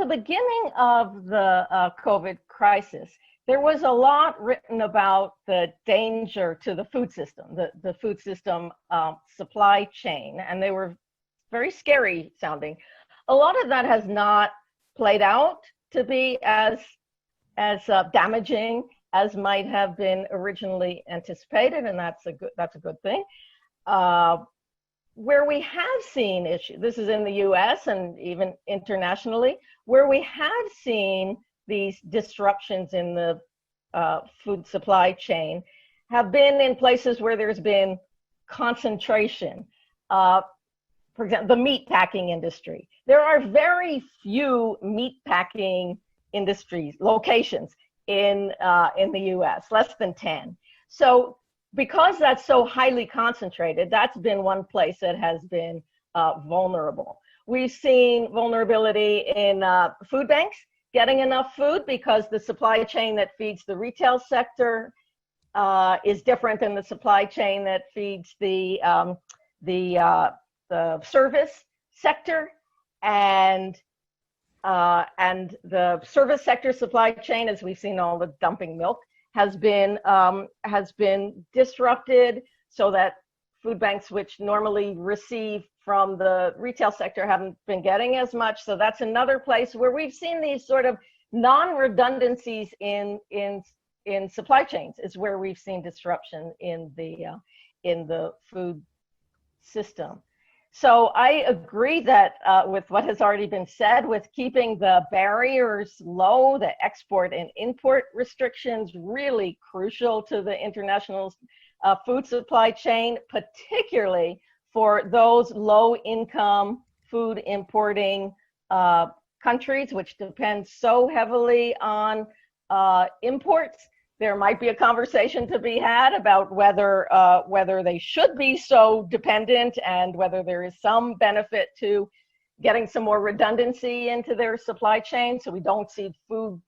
the beginning of the COVID crisis, there was a lot written about the danger to the food system, the food system supply chain, and they were very scary sounding. A lot of that has not played out to be as damaging as might have been originally anticipated, and that's a good thing. Where we have seen issues, this is in the US and even internationally, where we have seen these disruptions in the food supply chain have been in places where there's been concentration. For example, the meat packing industry. There are very few meat packing industries, locations in the US, less than 10. So because that's so highly concentrated, that's been one place that has been vulnerable. We've seen vulnerability in food banks, getting enough food because the supply chain that feeds the retail sector is different than the supply chain that feeds the service sector, and the service sector supply chain, as we've seen all the dumping milk, has been disrupted, so that food banks, which normally receive from the retail sector, haven't been getting as much. So that's another place where we've seen these sort of non-redundancies in supply chains, is where we've seen disruption in the food system. So I agree that with what has already been said, with keeping the barriers low, the export and import restrictions really crucial to the international food supply chain, particularly for those low-income food importing countries, which depend so heavily on imports. There might be a conversation to be had about whether they should be so dependent, and whether there is some benefit to getting some more redundancy into their supply chain, so we don't see food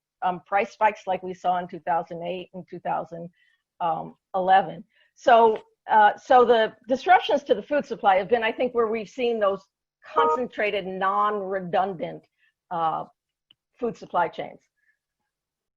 price spikes like we saw in 2008 and 2011. So the disruptions to the food supply have been, I think, where we've seen those concentrated, non-redundant food supply chains.